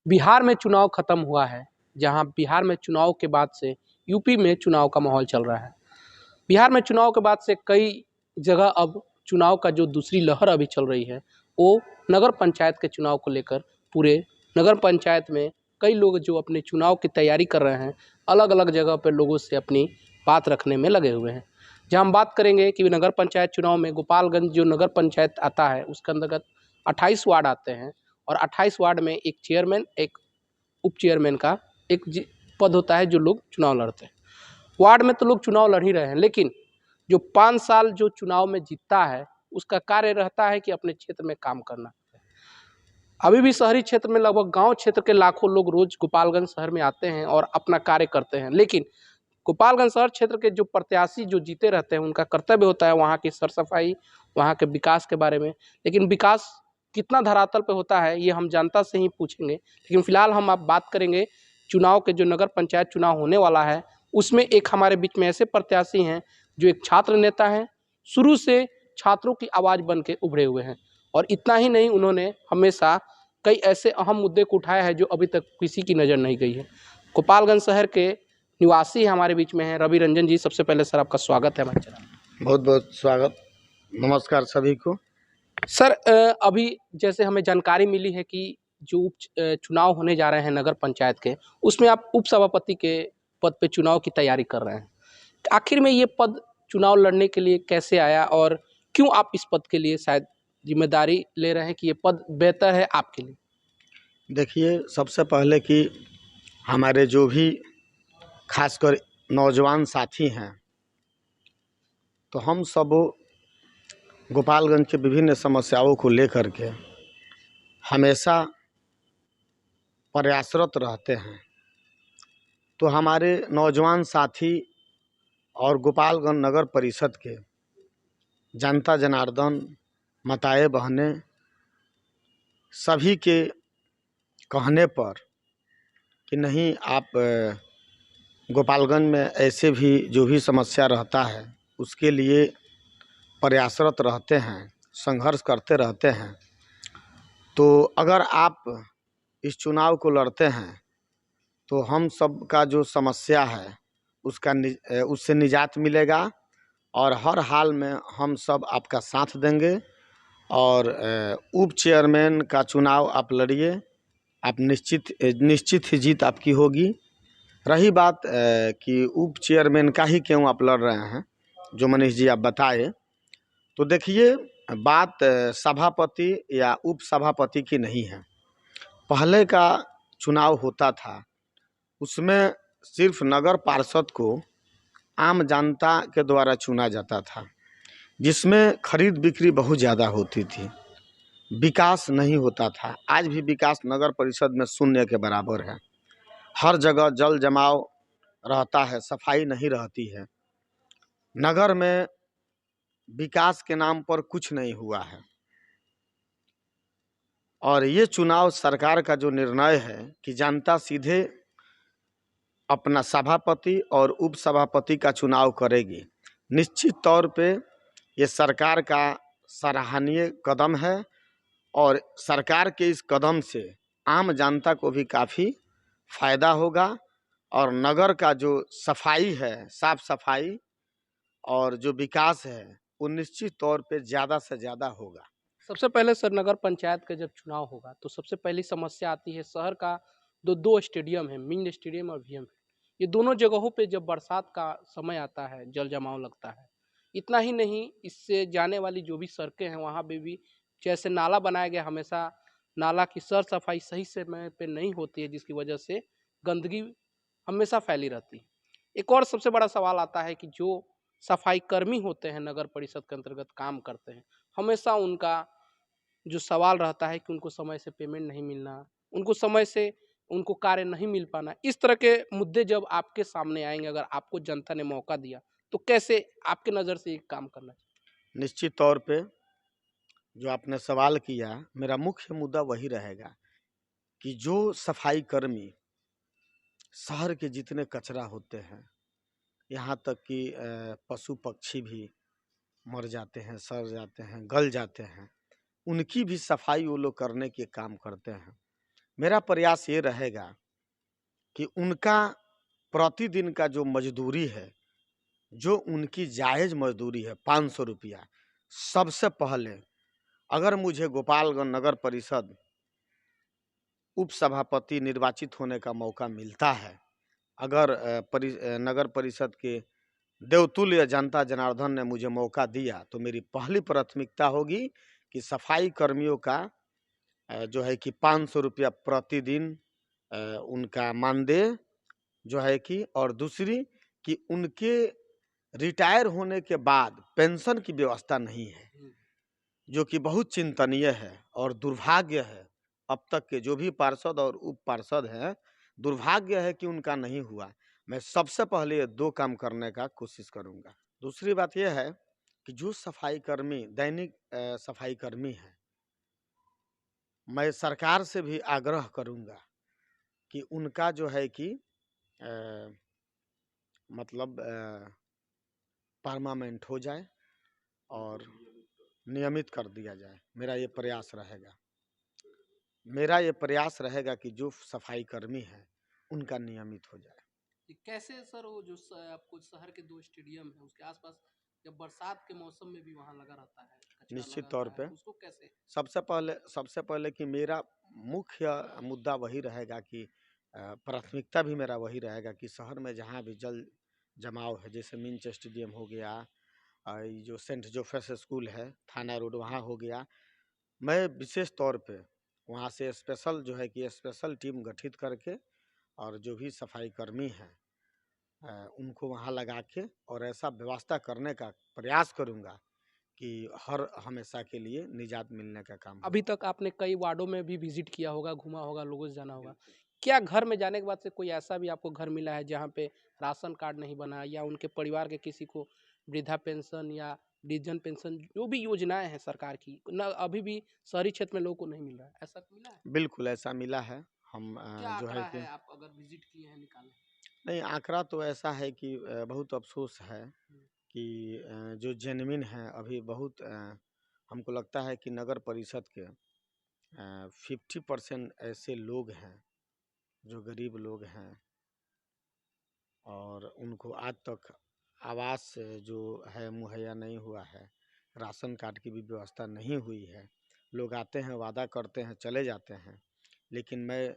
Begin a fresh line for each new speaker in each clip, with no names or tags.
बिहार में चुनाव खत्म हुआ है। जहां बिहार में चुनाव के बाद से यूपी में चुनाव का माहौल चल रहा है। बिहार में चुनाव के बाद से कई जगह अब चुनाव का जो दूसरी लहर अभी चल रही है, वो नगर पंचायत के चुनाव को लेकर पूरे नगर पंचायत में कई लोग जो अपने चुनाव की तैयारी कर रहे हैं, अलग अलग जगह पर लोगों से अपनी बात रखने में लगे हुए हैं। जहाँ हम बात करेंगे कि नगर पंचायत चुनाव में गोपालगंज जो नगर पंचायत आता है, उसके अंतर्गत 28 वार्ड आते हैं और 28 वार्ड में एक चेयरमैन, एक उप चेयरमैन का एक पद होता है जो लोग चुनाव लड़ते हैं। वार्ड में तो लोग चुनाव लड़ ही रहे हैं, लेकिन जो 5 साल जो चुनाव में जीतता है, उसका कार्य रहता है कि अपने क्षेत्र में काम करना। अभी भी शहरी क्षेत्र में लगभग गांव क्षेत्र के लाखों लोग रोज गोपालगंज शहर में आते हैं और अपना कार्य करते हैं, लेकिन गोपालगंज शहर क्षेत्र के जो प्रत्याशी जो जीते रहते हैं, उनका कर्तव्य होता है वहाँ की सर सफाई, वहाँ के विकास के बारे में। लेकिन विकास कितना धरातल पे होता है, ये हम जनता से ही पूछेंगे। लेकिन फिलहाल हम आप बात करेंगे चुनाव के, जो नगर पंचायत चुनाव होने वाला है, उसमें एक हमारे बीच में ऐसे प्रत्याशी हैं जो एक छात्र नेता हैं, शुरू से छात्रों की आवाज़ बन के उभरे हुए हैं। और इतना ही नहीं, उन्होंने हमेशा कई ऐसे अहम मुद्दे को उठाया है जो अभी तक किसी की नज़र नहीं गई है। गोपालगंज शहर के निवासी हमारे बीच में हैं रवि रंजन जी। सबसे पहले सर आपका स्वागत है हमारे चैनल में।
बहुत बहुत स्वागत, नमस्कार सभी को।
सर अभी जैसे हमें जानकारी मिली है कि जो चुनाव होने जा रहे हैं नगर पंचायत के, उसमें आप उप सभापति के पद पे चुनाव की तैयारी कर रहे हैं। आखिर में ये पद चुनाव लड़ने के लिए कैसे आया और क्यों आप इस पद के लिए शायद जिम्मेदारी ले रहे हैं कि ये पद बेहतर है आपके लिए?
देखिए, सबसे पहले कि हमारे जो भी खासकर नौजवान साथी हैं, तो हम सब गोपालगंज के विभिन्न समस्याओं को लेकर के हमेशा प्रयासरत रहते हैं। तो हमारे नौजवान साथी और गोपालगंज नगर परिषद के जनता जनार्दन, माताएं बहनें, सभी के कहने पर कि नहीं, आप गोपालगंज में ऐसे भी जो भी समस्या रहता है उसके लिए प्रयासरत रहते हैं, संघर्ष करते रहते हैं। तो अगर आप इस चुनाव को लड़ते हैं तो हम सब का जो समस्या है उससे निजात मिलेगा और हर हाल में हम सब आपका साथ देंगे। और उप चेयरमैन का चुनाव आप लड़िए, आप निश्चित ही जीत आपकी होगी। रही बात कि उप चेयरमैन का ही क्यों आप लड़ रहे हैं, जो मनीष जी आप बताए, तो देखिए, बात सभापति या उप सभापति की नहीं है। पहले का चुनाव होता था, उसमें सिर्फ नगर पार्षद को आम जनता के द्वारा चुना जाता था, जिसमें खरीद बिक्री बहुत ज़्यादा होती थी, विकास नहीं होता था। आज भी विकास नगर परिषद में शून्य के बराबर है। हर जगह जल जमाव रहता है, सफाई नहीं रहती है। नगर में विकास के नाम पर कुछ नहीं हुआ है। और ये चुनाव सरकार का जो निर्णय है कि जनता सीधे अपना सभापति और उप सभापति का चुनाव करेगी, निश्चित तौर पे ये सरकार का सराहनीय कदम है। और सरकार के इस कदम से आम जनता को भी काफ़ी फायदा होगा और नगर का जो सफाई है, साफ सफाई और जो विकास है, वो निश्चित तौर पे ज़्यादा से ज़्यादा होगा।
सबसे पहले सर, नगर पंचायत का जब चुनाव होगा तो सबसे पहली समस्या आती है शहर का। दो स्टेडियम है, मिनी स्टेडियम और वीएम है। ये दोनों जगहों पे जब बरसात का समय आता है, जल जमाव लगता है। इतना ही नहीं, इससे जाने वाली जो भी सड़कें हैं, वहाँ पे भी जैसे नाला बनाया गया, हमेशा नाला की सर सफाई सही समय पे नहीं होती है, जिसकी वजह से गंदगी हमेशा फैली रहती है। एक और सबसे बड़ा सवाल आता है कि जो सफाई कर्मी होते हैं, नगर परिषद के अंतर्गत काम करते हैं, हमेशा उनका जो सवाल रहता है कि उनको समय से पेमेंट नहीं मिलना, उनको समय से उनको कार्य नहीं मिल पाना। इस तरह के मुद्दे जब आपके सामने आएंगे, अगर आपको जनता ने मौका दिया, तो कैसे आपके नज़र से ये काम करना चाहिए?
निश्चित तौर पे जो आपने सवाल किया, मेरा मुख्य मुद्दा वही रहेगा कि जो सफाई कर्मी, शहर के जितने कचरा होते हैं, यहाँ तक कि पशु पक्षी भी मर जाते हैं, सड़ जाते हैं, गल जाते हैं, उनकी भी सफाई वो लोग करने के काम करते हैं। मेरा प्रयास ये रहेगा कि उनका प्रतिदिन का जो मजदूरी है, जो उनकी जायज़ मजदूरी है 500 रुपया, सबसे पहले अगर मुझे गोपालगंज नगर परिषद उपसभापति निर्वाचित होने का मौका मिलता है, अगर नगर परिषद के देवतुल्य जनता जनार्दन ने मुझे मौका दिया, तो मेरी पहली प्राथमिकता होगी कि सफाई कर्मियों का जो है कि 500 रुपया प्रतिदिन उनका मानदेय जो है कि, और दूसरी कि उनके रिटायर होने के बाद पेंशन की व्यवस्था नहीं है, जो कि बहुत चिंतनीय है और दुर्भाग्य है। अब तक के जो भी पार्षद और उप पार्षद हैं, दुर्भाग्य है कि उनका नहीं हुआ। मैं सबसे पहले ये 2 काम करने का कोशिश करूँगा। दूसरी बात ये है कि जो सफाई कर्मी दैनिक सफाई कर्मी हैं, मैं सरकार से भी आग्रह करूँगा कि उनका जो है कि मतलब परमानेंट हो जाए और नियमित कर दिया जाए। मेरा ये प्रयास रहेगा। मेरा ये प्रयास रहेगा कि जो सफाई कर्मी हैं, उनका नियमित हो जाए।
ये कैसे सर वो जो आपको शहर के 2 स्टेडियम है उसके आसपास जब बरसात के मौसम में भी वहाँ लगा रहता है, कचरा
निश्चित
लगा
तौर
रहता है,
पे
उसको कैसे?
सबसे पहले कि मेरा मुख्य मुद्दा वही रहेगा कि प्राथमिकता भी मेरा वही रहेगा कि शहर में जहाँ भी जल जमाव है, जैसे मिंच स्टेडियम हो गया, ये जो सेंट जोसेफ स्कूल है, थाना रोड वहाँ हो गया, मैं विशेष तौर पे वहाँ से स्पेशल जो है कि स्पेशल टीम गठित करके और जो भी सफाई कर्मी हैं उनको वहाँ लगा के और ऐसा व्यवस्था करने का प्रयास करूँगा कि हर हमेशा के लिए निजात मिलने का काम
अभी
हो।
तक आपने कई वार्डों में भी विजिट किया होगा, घूमा होगा, लोगों से जाना होगा। क्या घर में जाने के बाद से कोई ऐसा भी आपको घर मिला है जहाँ पे राशन कार्ड नहीं बना या उनके परिवार के किसी को वृद्धा पेंशन या वृद्धजन पेंशन जो भी योजनाएँ हैं सरकार की ना अभी भी शहरी क्षेत्र में लोगों को नहीं मिल रहा है, ऐसा मिला है?
बिल्कुल ऐसा मिला है। हम
क्या
जो है
आंकड़ा
कि
है आप अगर विजिट किए हैं निकालें?
नहीं, आंकड़ा तो ऐसा है कि बहुत अफ़सोस है
हुँ।
कि जो जेन्युइन है अभी बहुत हमको लगता है कि नगर परिषद के 50% ऐसे लोग हैं जो गरीब लोग हैं और उनको आज तक आवास जो है मुहैया नहीं हुआ है, राशन कार्ड की भी व्यवस्था नहीं हुई है। लोग आते हैं, वादा करते हैं, चले जाते हैं, लेकिन मैं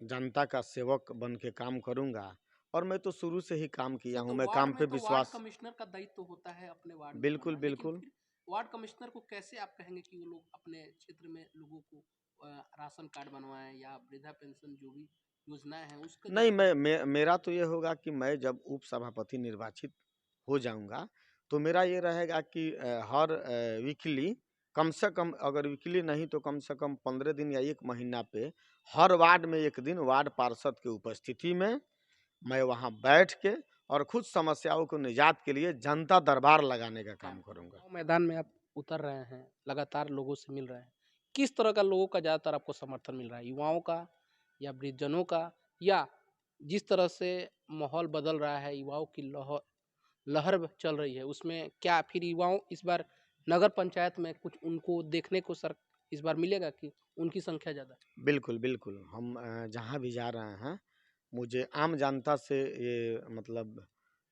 जनता का सेवक बन के काम करूँगा और मैं तो शुरू से ही काम किया
सर
हूँ,
तो
मैं
वार्ड
काम
में
पे
तो वार्ड
विश्वास।
कमिश्नर का दायित्व होता है अपने वार्ड में
बिल्कुल,
बनाना, लेकिन
बिल्कुल।
फिर वार्ड कमिश्नर को कैसे आप कहेंगे कि वो लोग अपने क्षेत्र में लोगों को राशन कार्ड बनवाएं या वृद्धा पेंशन जो भी योजनाएं हैं उसका
नहीं,
जानकारी
मेरा तो ये होगा कि मैं जब उप सभापति निर्वाचित हो जाऊँगा, तो मेरा ये रहेगा कि हर वीकली कम से कम, अगर वीकली नहीं तो कम से कम 15 दिन या 1 महीना पे हर वार्ड में 1 दिन वार्ड पार्षद की उपस्थिति में मैं वहाँ बैठ के और खुद समस्याओं को निजात के लिए जनता दरबार लगाने का काम करूँगा।
चुनाव मैदान में आप उतर रहे हैं, लगातार लोगों से मिल रहे हैं। किस तरह का लोगों का ज़्यादातर आपको समर्थन मिल रहा है? युवाओं का या वृद्धजनों का या जिस तरह से माहौल बदल रहा है, युवाओं की लहर चल रही है, उसमें क्या फिर युवाओं इस बार नगर पंचायत में कुछ उनको देखने को सर इस बार मिलेगा कि उनकी संख्या ज़्यादा?
बिल्कुल, बिल्कुल। हम जहाँ भी जा रहे हैं, मुझे आम जनता से ये मतलब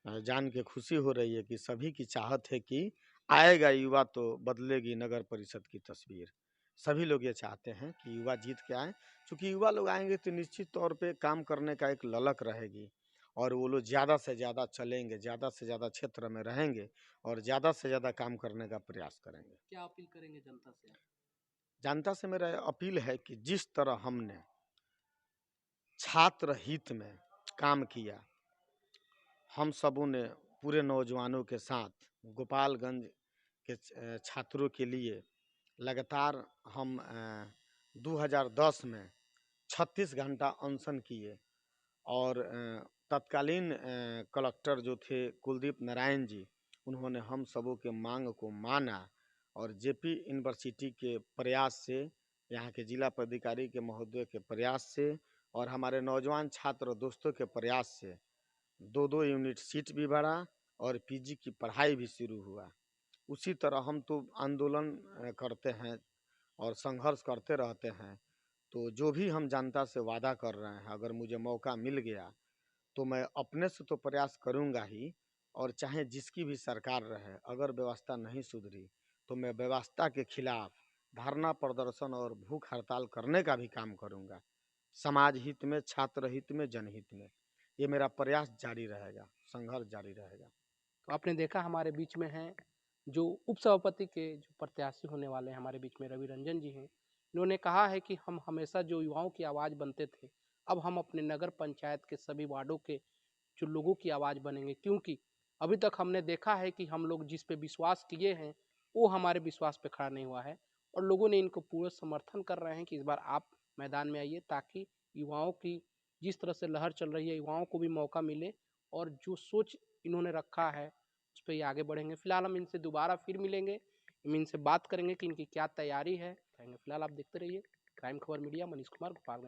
जान के खुशी हो रही है कि सभी की चाहत है कि आएगा युवा तो बदलेगी नगर परिषद की तस्वीर। सभी लोग ये चाहते हैं कि युवा जीत के आएँ, चूँकि युवा लोग आएँगे तो निश्चित तौर पे काम करने का एक ललक रहेगी और वो लोग ज़्यादा से ज़्यादा चलेंगे, ज़्यादा से ज़्यादा क्षेत्र में रहेंगे और ज़्यादा से ज़्यादा काम करने का प्रयास करेंगे।
क्या अपील करेंगे जनता से आप?
जनता से मेरा अपील है कि जिस तरह हमने छात्र हित में काम किया, हम सबों ने पूरे नौजवानों के साथ गोपालगंज के छात्रों के लिए लगातार हम 2010 में 36 घंटा अनशन किए और तत्कालीन कलेक्टर जो थे कुलदीप नारायण जी, उन्होंने हम सबों के मांग को माना और जेपी यूनिवर्सिटी के प्रयास से, यहाँ के जिला पदाधिकारी के महोदय के प्रयास से और हमारे नौजवान छात्र दोस्तों के प्रयास से 2-2 यूनिट सीट भी बढ़ा और पीजी की पढ़ाई भी शुरू हुआ। उसी तरह हम तो आंदोलन करते हैं और संघर्ष करते रहते हैं। तो जो भी हम जनता से वादा कर रहे हैं, अगर मुझे मौका मिल गया तो मैं अपने से तो प्रयास करूंगा ही, और चाहे जिसकी भी सरकार रहे, अगर व्यवस्था नहीं सुधरी तो मैं व्यवस्था के खिलाफ धरना प्रदर्शन और भूख हड़ताल करने का भी काम करूंगा। समाज हित में, छात्र हित में, जनहित में ये मेरा प्रयास जारी रहेगा, संघर्ष जारी रहेगा।
तो आपने देखा हमारे बीच में हैं जो उपसभापति के जो प्रत्याशी होने वाले हैं हमारे बीच में रवि रंजन जी हैं। इन्होंने कहा है कि हम हमेशा जो युवाओं की आवाज़ बनते थे, अब हम अपने नगर पंचायत के सभी वार्डों के जो लोगों की आवाज़ बनेंगे, क्योंकि अभी तक हमने देखा है कि हम लोग जिस पे विश्वास किए हैं वो हमारे विश्वास पे खड़ा नहीं हुआ है, और लोगों ने इनको पूरा समर्थन कर रहे हैं कि इस बार आप मैदान में आइए, ताकि युवाओं की जिस तरह से लहर चल रही है युवाओं को भी मौका मिले, और जो सोच इन्होंने रखा है उस पर ये आगे बढ़ेंगे। फिलहाल हम इनसे दोबारा फिर मिलेंगे, हम इनसे बात करेंगे कि इनकी क्या तैयारी है। फिलहाल आप देखते रहिए क्राइम खबर मीडिया। मनीष कुमार, गोपालगंज।